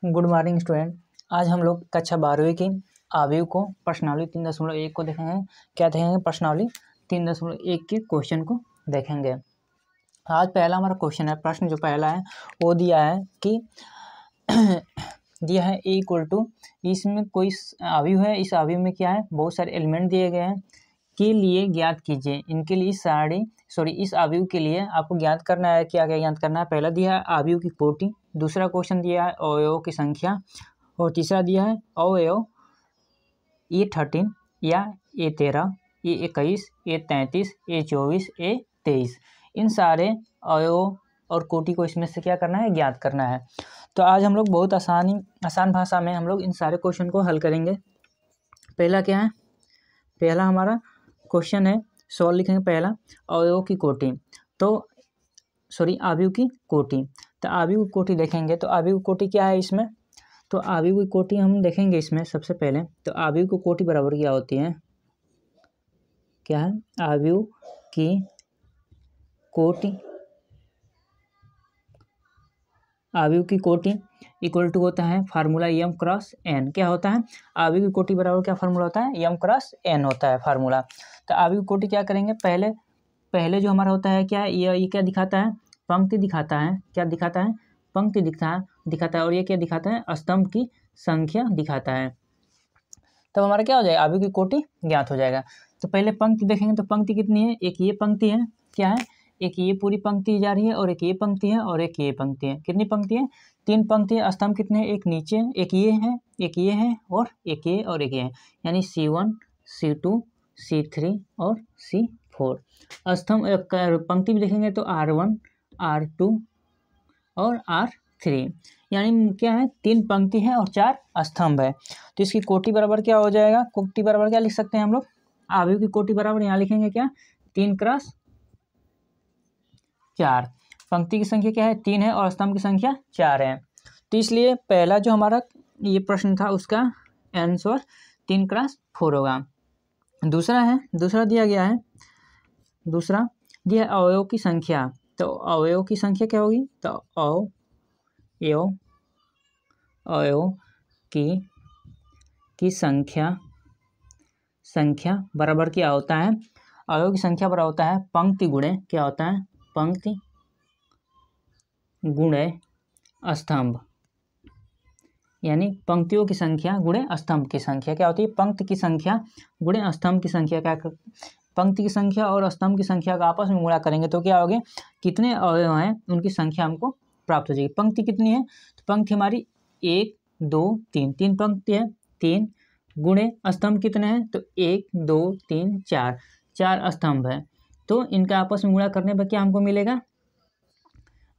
Good morning student. आज हम लोग कक्षा 12वीं की आयु को प्रश्नावली 3.1 को देखेंगे। क्या देखेंगे? प्रश्नावली 3.1 के क्वेश्चन को देखेंगे। आज पहला हमारा क्वेश्चन है, प्रश्न जो पहला है वो दिया है कि दिया है ए इक्वल टू, इसमें कोई आयु है, इस आयु में क्या है, बहुत सारे एलिमेंट दिए गए हैं के लिए ज्ञात कीजिए। इनके लिए इस आयु के लिए आपको ज्ञात करना है। क्या क्या ज्ञात करना है? पहला दिया है आयु की कोटि, दूसरा क्वेश्चन दिया है अवयवों की संख्या, और तीसरा दिया है अवयव A13 या A13, A21, A33, A24, A23। इन सारे अवयवों और कोटि को इसमें से क्या करना है? ज्ञात करना है। तो आज हम लोग बहुत आसान भाषा में हम लोग इन सारे क्वेश्चन को हल करेंगे। पहला क्या है? पहला हमारा क्वेश्चन है, सॉल्व लिखेंगे। पहला अवयवों की कोटि, तो आयु की कोटि। तो आयु की कोटि देखेंगे तो आयु की कोटि क्या है इसमें? तो आयु की कोटि हम देखेंगे इसमें सबसे पहले। तो आयु की कोटि बराबर क्या होती है? क्या है? आयु की कोटि, आयु की कोटि इक्वल टू होता है फार्मूला m क्रॉस n। क्या होता है? आयु की कोटि बराबर क्या फार्मूला होता है? m क्रॉस n होता है फार्मूला। तो आयु की कोटि क्या करेंगे? पहले जो हमारा होता है क्या, ये क्या दिखाता है? पंक्ति दिखाता है। क्या दिखाता है? पंक्ति दिखाता है। और ये क्या दिखाता है? स्तंभ की संख्या दिखाता है। तब हमारा क्या हो जाएगा? आयु की कोटि ज्ञात हो जाएगा। तो पहले पंक्ति देखेंगे तो पंक्ति कितनी है? एक ये पंक्ति है। क्या है? एक ये पूरी पंक्ति जा रही है, और एक ये पंक्ति है, और एक ये पंक्ति है। कितनी पंक्ति है? 3 पंक्ति है। स्तंभ कितने हैं? एक नीचे, एक ये है, एक ये है, और एक ये और एक ये है, यानी C1, C2, C3 और C4। स्तंभ पंक्ति भी देखेंगे तो R1, R2 और R3, यानी क्या है? 3 पंक्ति है और 4 स्तंभ है। तो इसकी कोटि बराबर क्या हो जाएगा? कोटि बराबर क्या लिख सकते हैं हम लोग? आयु की कोटि बराबर यहाँ लिखेंगे क्या? 3 क्रॉस 4। पंक्ति की संख्या क्या है? 3 है, और स्तंभ की संख्या 4 है। तो इसलिए पहला जो हमारा ये प्रश्न था उसका आंसर 3 क्रॉस 4 होगा। दूसरा दिया गया है, दूसरा दिया अवयव की संख्या। तो अवयव की संख्या क्या होगी? तो अवयव की संख्या बराबर क्या होता है? अवयव की संख्या बराबर होता है पंक्ति गुणे, क्या होता है? पंक्ति गुणे स्तंभ, यानी पंक्तियों की संख्या गुणे स्तंभ की संख्या। क्या होती है? पंक्ति की संख्या गुणे स्तंभ की संख्या। क्या पंक्ति की संख्या और स्तंभ की संख्या का आपस में गुणा करेंगे तो क्या होगा? कितने अवयव हैं उनकी संख्या हमको प्राप्त हो जाएगी। पंक्ति कितनी है? तो पंक्ति हमारी 1, 2, 3, 3 पंक्ति है, 3 गुणे स्तंभ कितने हैं? तो 1, 2, 3, 4 स्तंभ है। तो इनका आपस में गुणा करने पर क्या हमको मिलेगा?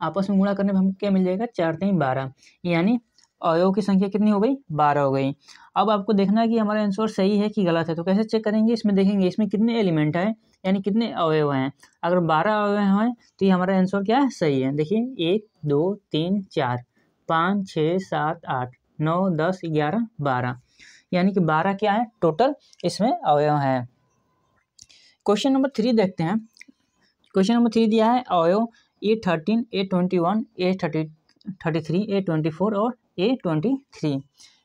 आपस में गुणा करने पर हमको क्या मिल जाएगा? 4 3 12, यानी अवयव की संख्या कितनी हो गई? 12 हो गई। अब आपको देखना है कि हमारा आंसर सही है कि गलत है। तो कैसे चेक करेंगे? इसमें देखेंगे इसमें कितने एलिमेंट है, यानी कितने अवयव हैं। अगर 12 अवयव हैं तो ये हमारा आंसर क्या है? सही है। देखिए 1, 2, 3, 4, 5, 6, 7, 8, 9, 10, 11, 12, यानी कि 12 क्या है टोटल इसमें अवयव हैं। क्वेश्चन नंबर 3 देखते हैं। क्वेश्चन नंबर 3 दिया है अवयव A13, A21, A33, A24 और A23,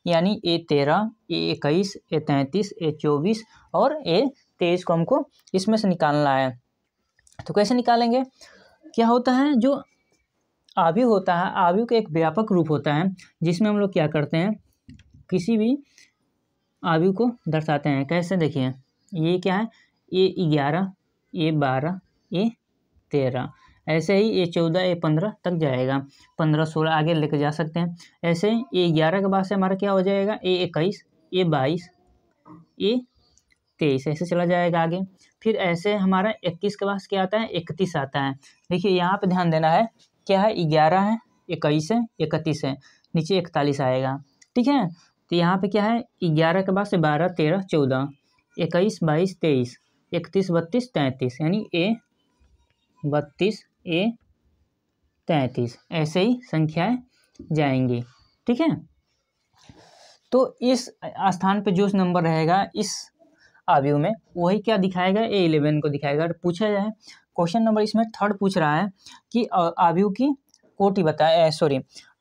यानी A13, A21, A33, A24 और A23 को हमको इसमें से निकालना है। तो कैसे निकालेंगे? क्या होता है? जो आयु होता है, आयु का एक व्यापक रूप होता है जिसमें हम लोग क्या करते हैं? किसी भी आयु को दर्शाते हैं। कैसे? देखिए ये क्या है? A11, A12, A13, ऐसे ही A14, A15 तक जाएगा। 15, 16 आगे लेके जा सकते हैं। ऐसे A11 के बाद से हमारा क्या हो जाएगा? A21, A22, A23, ऐसे चला जाएगा आगे। फिर ऐसे हमारा 21 के बाद क्या आता है? 31 आता है। देखिए यहाँ पे ध्यान देना है, क्या है? 11 है, 21 है, 31 है, नीचे 41 आएगा। ठीक है? तो यहाँ पे क्या है? 11 के बाद से 12, 13, 14, 21, 22, 23, 31, 32, 33, यानी A32, A33, ऐसे ही संख्याएं जाएंगी। ठीक है? तो इस स्थान पे जो नंबर रहेगा इस आयु में वही क्या दिखाएगा? A11 को दिखाएगा। पूछा जाए क्वेश्चन नंबर इसमें 3 पूछ रहा है कि आयु की कोटि बताए,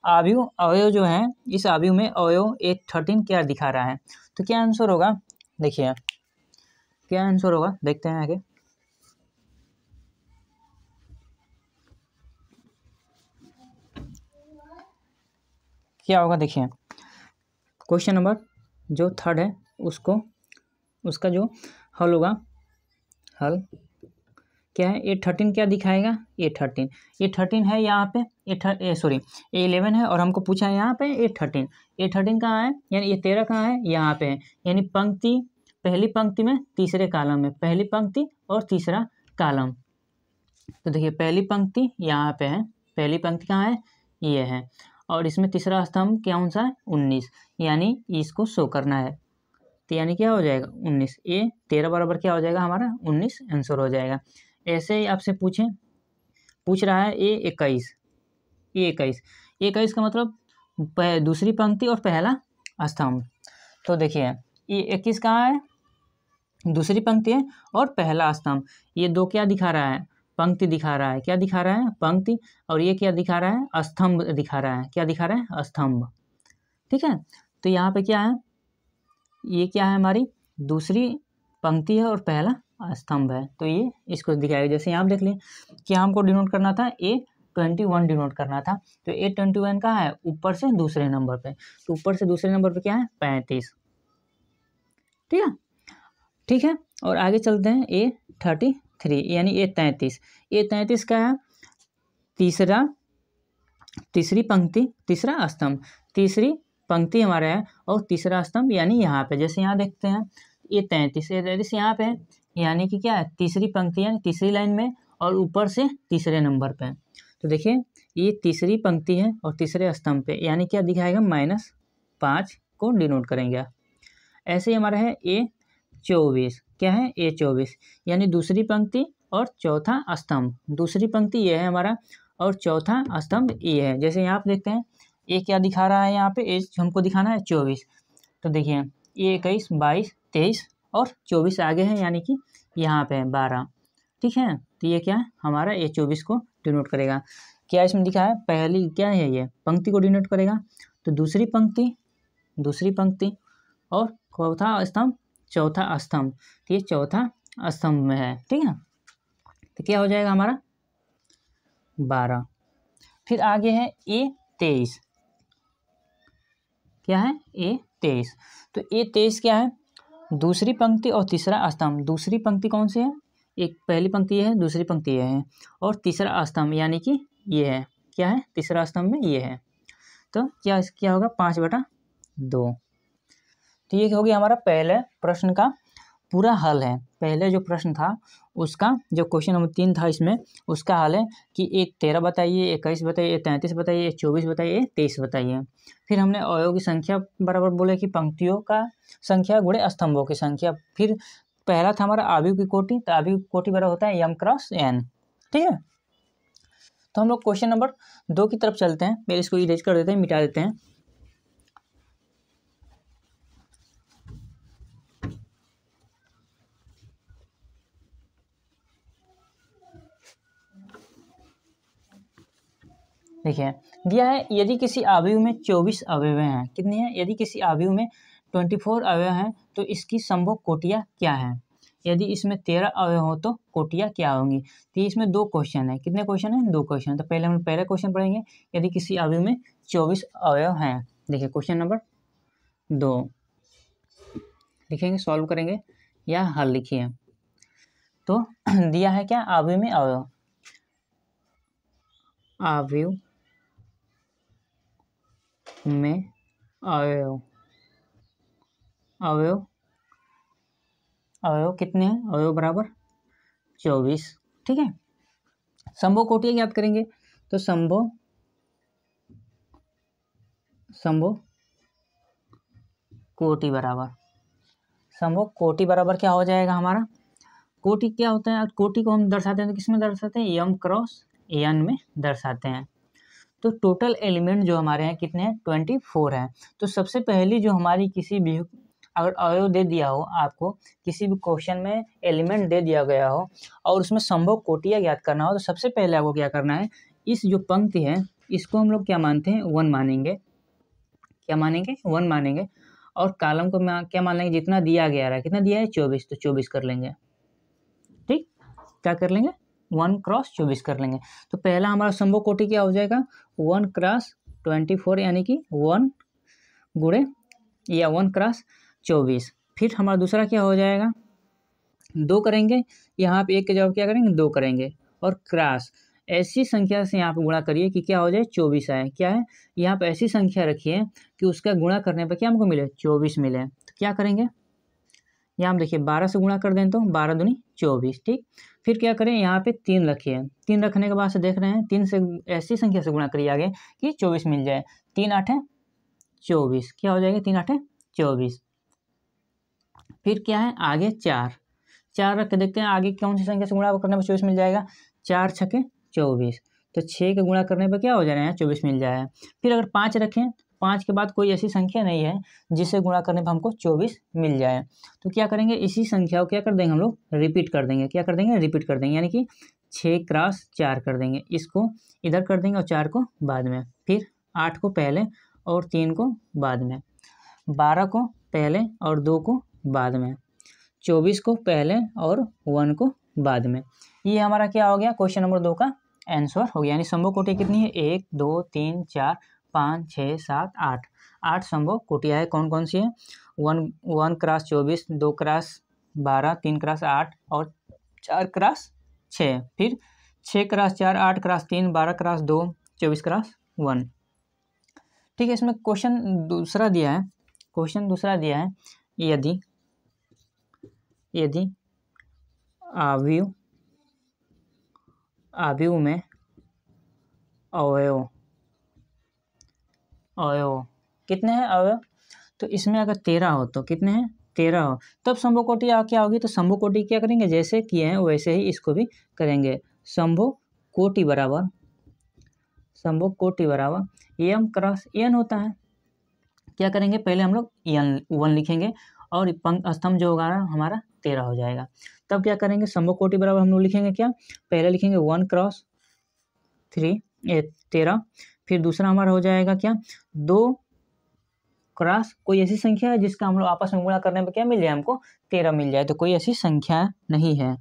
अवयव अवयव जो है, इस अवयव में अवयव 813 क्या दिखा रहा है। तो क्या आंसर होगा, देखिए क्या आंसर होगा, देखते हैं आगे। क्या होगा, देखिए क्वेश्चन नंबर जो थर्ड है उसका जो हल होगा, हल क्या है, 813 क्या दिखाएगा, 813 है यहाँ पे, 11 है और हमको पूछा है यहाँ पे 813 कहाँ है, यानी ये 13 कहाँ है, यहाँ पे है, यानी पंक्ति, पहली पंक्ति में तीसरे कॉलम में, पहली पंक्ति और तीसरा कॉलम। तो देखिए पहली पंक्ति यहाँ पे है, पहली पंक्ति कहाँ है, ये है, और इसमें तीसरा स्तंभ कौन सा है, 19, यानी इसको शो करना है। तो यानी क्या हो जाएगा 19, ये 13 बराबर क्या हो जाएगा हमारा 19 आंसर हो जाएगा। ऐसे ही आपसे पूछ रहा है ए 21 का मतलब दूसरी पंक्ति और पहला स्तंभ। तो देखिए ये 21 कहाँ है, दूसरी पंक्ति है और पहला स्तंभ, ये दो क्या दिखा रहा है, पंक्ति दिखा रहा है, क्या दिखा रहा है, पंक्ति, और ये क्या दिखा रहा है, स्तंभ दिखा रहा है, क्या दिखा रहा है, स्तंभ। ठीक है, तो यहाँ पे क्या है, ये क्या है, हमारी दूसरी पंक्ति है और पहला स्तंभ है, तो ये इसको दिखाएगा। जैसे यहाँ देख लें कि हमको डिनोट करना था A21 डिनोट करना था, तो A21 कहाँ है, ऊपर से दूसरे नंबर पे, तो ऊपर से दूसरे नंबर पे क्या है 35। ठीक है, और आगे चलते हैं A33 यानी A33 का है तीसरी पंक्ति तीसरा स्तंभ, तीसरी पंक्ति हमारा है और तीसरा स्तंभ, यानी यहाँ पे जैसे यहाँ देखते हैं A33 यहाँ पे है, यानी कि क्या है, तीसरी पंक्ति यानी तीसरी लाइन में और ऊपर से तीसरे नंबर पे। तो देखिए ये तीसरी पंक्ति है और तीसरे स्तंभ पे, यानी क्या दिखाएगा, -5 को डिनोट करेंगे। ऐसे ही हमारा है A24, क्या है A24, यानी दूसरी पंक्ति और चौथा स्तंभ, दूसरी पंक्ति ये है हमारा और चौथा स्तंभ ये है। जैसे यहाँ पे देखते हैं ये क्या दिखा रहा है, यहाँ पे ए हमको दिखाना है 24, तो देखिए ये 21, 22, 23 और 24 आगे है, यानी कि यहाँ पे है 12। ठीक है, तो ये क्या है हमारा A24 को डिनोट करेगा। क्या इसमें दिखा है, पहली क्या है, ये पंक्ति को डिनोट करेगा, तो दूसरी पंक्ति और चौथा स्तंभ, तो ये चौथा स्तंभ में है। ठीक है, तो क्या हो जाएगा हमारा 12। फिर आगे है A23, क्या है A23, तो A23 क्या है, दूसरी पंक्ति और तीसरा स्तंभ, दूसरी पंक्ति कौन सी है, एक पहली पंक्ति है, दूसरी पंक्ति ये है और तीसरा स्तंभ यानी कि ये है, क्या है तीसरा स्तंभ में ये है। तो क्या होगा 5/2। तो ये हो गया हमारा पहले प्रश्न का पूरा हल है। पहले जो प्रश्न था उसका जो क्वेश्चन नंबर 3 था इसमें उसका हल है कि 13 बताइए, 21 बताइए, 33 बताइए, 24 बताइए, 23 बताइए। फिर हमने अवयव की संख्या बराबर बोले कि पंक्तियों का संख्या गुणे स्तंभों की संख्या। फिर पहला था हमारा अवयव की कोटि, तो अवयव की कोटि बराबर होता है m × n। ठीक है, तो हम लोग क्वेश्चन नंबर 2 की तरफ चलते हैं। पहले इसको इरेज कर देते हैं, मिटा देते हैं। देखिए दिया है यदि किसी अवयव में 24 अवयव हैं, कितने हैं, यदि किसी अवयव में 24 अवयव हैं तो इसकी संभव कोटियाँ क्या हैं। यदि इसमें 13 अवयव हो तो कोटियाँ क्या होंगी। तो इसमें 2 क्वेश्चन है, कितने क्वेश्चन हैं, 2 क्वेश्चन। तो पहले हम पहला क्वेश्चन पढ़ेंगे, यदि किसी अवयव में 24 अवयव हैं। देखिए क्वेश्चन नंबर 2 लिखेंगे, सॉल्व करेंगे या हल लिखिए। तो दिया है क्या, अवयव में अवयव में अवयव कितने हैं, अवयव बराबर 24। ठीक है, संभव कोटियाँ याद करेंगे, तो संभव कोटि बराबर क्या हो जाएगा हमारा, कोटि क्या होता है, कोटि को हम दर्शाते हैं तो किस में दर्शाते हैं, m × n में दर्शाते हैं। तो टोटल एलिमेंट जो हमारे हैं कितने हैं, 24 हैं। तो सबसे पहली जो हमारी किसी भी अगर अवयव दे दिया हो, आपको किसी भी क्वेश्चन में एलिमेंट दे दिया गया हो और उसमें संभव कोटियाँ याद करना हो, तो सबसे पहले आपको क्या करना है, इस जो पंक्ति है इसको हम लोग क्या मानते हैं, 1 मानेंगे। क्या मानेंगे, 1 मानेंगे। और कॉलम को क्या मान लेंगे, जितना दिया गया रहा है, कितना दिया है 24, तो 24 कर लेंगे। ठीक, क्या कर लेंगे, 1 क्रॉस 24 कर लेंगे। तो पहला हमारा संभव कोटि क्या हो जाएगा, 1 क्रॉस 24 यानी कि 1 गुणे या 1 क्रॉस 24। फिर हमारा दूसरा क्या हो जाएगा, 2 करेंगे, यहाँ पे 1 के जवाब क्या करेंगे, 2 करेंगे। और क्रॉस ऐसी संख्या से यहाँ पे गुणा करिए कि क्या हो जाए, 24 आए। क्या है, यहाँ पे ऐसी संख्या रखिए कि उसका गुणा करने पर क्या हमको मिले, 24 मिले। तो क्या करेंगे, यहाँ हम देखिए 12 से गुणा कर दें तो 12 दूनी 24। ठीक, फिर क्या करें, यहाँ पे 3 रखिए। 3 रखने के बाद से देख रहे हैं 3 से ऐसी संख्या से गुणा करिए आगे कि 24 मिल जाए। 3 8 24, क्या हो जाएगा, 3 8 24। फिर क्या है आगे 4 रख के देखते हैं आगे कौन सी संख्या से गुणा करने पर 24 मिल जाएगा। 4 छके 24, तो 6 के गुणा करने पर क्या हो जा रहा है, 24 मिल जाए। फिर अगर 5 रखें, 5 के बाद कोई ऐसी संख्या नहीं है जिससे गुणा करने पर हमको 24 मिल जाए। तो क्या करेंगे, इसी संख्या को क्या कर देंगे हम लोग, रिपीट कर देंगे। क्या कर देंगे, रिपीट कर देंगे, यानी कि 6 क्रॉस 4 कर देंगे। इसको इधर कर देंगे और 4 को बाद में। फिर 8 को पहले और 3 को बाद में। 12 को पहले और 2 को बाद में। 24 को पहले और 1 को बाद में। ये हमारा क्या हो गया, क्वेश्चन नंबर 2 का आंसर हो गया। यानी संभव कोटि कितनी है, 1 2 3 4 5 6 7 8। 8 संभव कोटियाँ है। कौन कौन सी है, 1 क्रॉस 24, 2 क्रॉस 12, 3 क्रॉस 8 और 4 क्रॉस 6। फिर 6 क्रॉस 4, 8 क्रॉस 3, 12 क्रॉस 2, 24 क्रॉस 1। ठीक है, इसमें क्वेश्चन दूसरा दिया है। क्वेश्चन दूसरा दिया है, यदि आव्यूह में अवयव कितने हैं अवयव, तो इसमें अगर 13 हो तो कितने हैं, 13 हो, तब संभव कोटि क्या होगी। तो संभव कोटि क्या करेंगे, जैसे किए हैं वैसे ही इसको भी करेंगे। संभव कोटि बराबर m क्रॉस n होता है। क्या करेंगे, पहले हम लोग n 1 लिखेंगे और स्तंभ जो होगा हमारा 13 हो जाएगा। तब क्या करेंगे, संभव कोटि बराबर हम लोग लिखेंगे क्या, पहले लिखेंगे 1 क्रॉस 13। फिर दूसरा हमारा हो जाएगा क्या, 2 क्रॉस कोई ऐसी संख्या है जिसका हम लोग आपस में गुणा करने पर क्या मिल जाए, हमको 13 मिल जाए। तो कोई ऐसी संख्या नहीं है,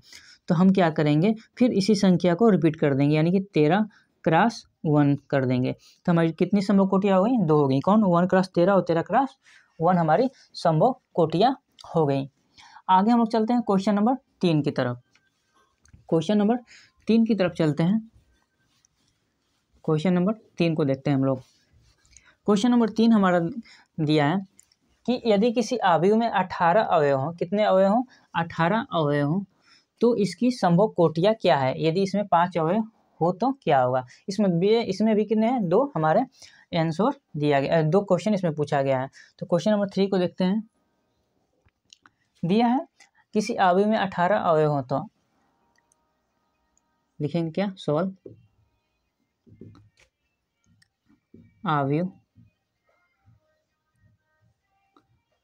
तो हम क्या करेंगे, फिर इसी संख्या को रिपीट कर देंगे, यानी कि 13 क्रॉस 1 कर देंगे। तो हमारी कितनी संभव कोटियाँ हो गई, 2 हो गई। कौन, 1 क्रॉस 13 और 13 क्रॉस 1 हमारी संभव कोटियाँ हो गई। आगे हम लोग चलते हैं क्वेश्चन नंबर 3 की तरफ। क्वेश्चन नंबर 3 की तरफ चलते हैं। क्वेश्चन नंबर 3 को देखते हैं हम लोग। क्वेश्चन नंबर 3 हमारा दिया है कि यदि किसी आव्यूह में 18 अवयव हों, कितने अवयव हों, 18 अवयव हों, तो इसकी संभव कोटियाँ क्या है। यदि इसमें 5 अवयव हो तो क्या होगा। इसमें भी कितने हैं, 2 हमारे आंसर दिया गया, 2 क्वेश्चन इसमें पूछा गया है। तो क्वेश्चन नंबर 3 को देखते हैं। दिया है किसी आव्यूह में 18 अवयव हो तो लिखेंगे क्या, सवाल, आव्यूह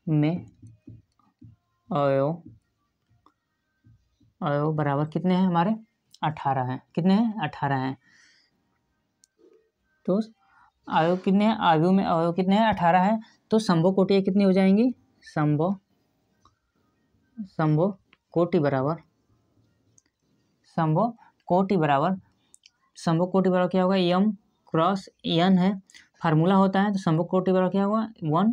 में अवयव बराबर कितने हैं हमारे, 18 हैं। कितने हैं, 18 हैं। तो अवयव कितने हैं, आव्यूह में अवयव कितने हैं, 18 हैं। तो संभव कोटियाँ कितनी हो जाएंगी, संभव कोटि बराबर क्या होगा, m क्रॉस n है, फार्मूला होता है। तो संभव कोटि बराबर क्या होगा, 1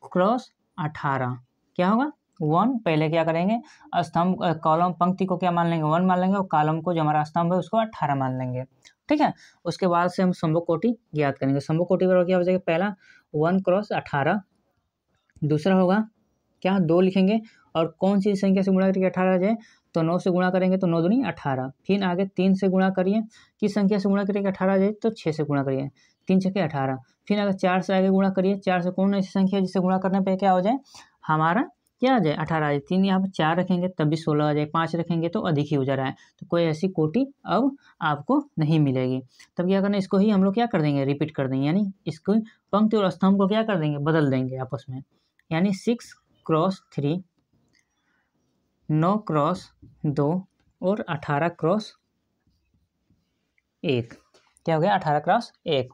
क्रॉस 18। क्या होगा, 1 पहले क्या करेंगे, स्तंभ कॉलम पंक्ति को क्या मान लेंगे, 1 मान लेंगे, और कॉलम को जो हमारा स्तंभ है उसको 18 मान लेंगे। ठीक है, उसके बाद से हम संभव कोटि ज्ञात करेंगे। संभव कोटि बराबर क्या हो जाएगा, पहला 1 क्रॉस 18, दूसरा होगा क्या, 2 लिखेंगे, और कौन सी संख्या से गुणा करके 18 आ जाए, तो 9 से गुणा करेंगे तो 9 दूनी 18। फिर आगे 3 से गुणा करिए, किस संख्या से गुणा करके 18 आ जाए, तो 6 से गुणा करिए, 3 छके 18। फिर अगर 4 से आगे गुणा करिए, 4 से कौन ऐसी संख्या जिससे गुणा करने पर क्या हो जाए, हमारा क्या आ जाए, 18 आ जाए। 3 यहाँ पर 4 रखेंगे तब भी 16 आ जाए, 5 रखेंगे तो अधिक ही हो जा रहा है। तो कोई ऐसी कोटि अब आपको नहीं मिलेगी। तब क्या करना, इसको ही हम लोग क्या कर देंगे, रिपीट कर देंगे, यानी इसको पंक्ति और स्तंभ को क्या कर देंगे, बदल देंगे आपस में। यानी 6 क्रॉस 3, 9 क्रॉस 2 और 18 क्रॉस 1। क्या हो गया 18x1।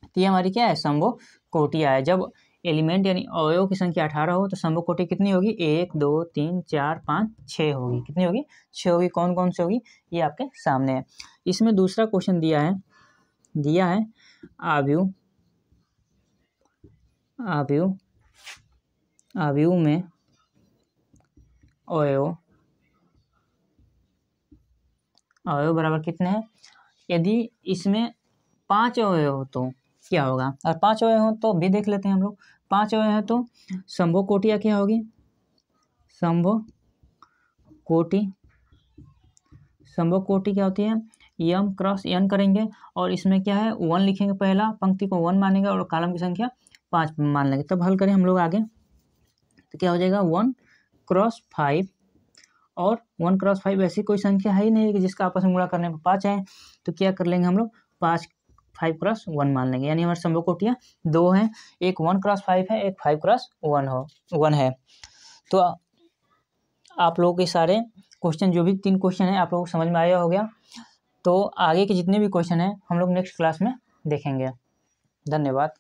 तो ये हमारी क्या है संभव कोटियाँ है। जब एलिमेंट यानी अवयव की संख्या 18 हो तो संभव कोटि कितनी होगी 1 2 3 4 5 6 होगी। कितनी होगी 6 होगी। कौन कौन सी होगी ये आपके सामने है। इसमें दूसरा क्वेश्चन दिया है आव्यूह में अवयव बराबर कितने हैं। यदि इसमें 5 अवयव हो तो क्या होगा। और 5 अवयव हो तो भी देख लेते हैं हम लोग। 5 अवयव है तो संभव कोटियाँ क्या होगी। संभव कोटि क्या होती है m क्रॉस n करेंगे और इसमें क्या है 1 लिखेंगे। पहला पंक्ति को 1 मानेंगे और कॉलम की संख्या 5 मान लेंगे। तब हल करें हम लोग आगे तो क्या हो जाएगा 1 क्रॉस 5 और 1 क्रॉस 5 ऐसी कोई संख्या है ही नहीं कि जिसका आपस में गुणा करने पर 5 है। तो क्या कर लेंगे हम लोग 5 क्रॉस 1 मान लेंगे। यानी हमारे संभव कोटियाँ 2 हैं। एक 1 क्रॉस 5 है, एक 5 क्रॉस 1 है। तो आप लोगों के सारे क्वेश्चन जो भी 3 क्वेश्चन हैं आप लोगों को समझ में आया हो गया। तो आगे के जितने भी क्वेश्चन हैं हम लोग नेक्स्ट क्लास में देखेंगे। धन्यवाद।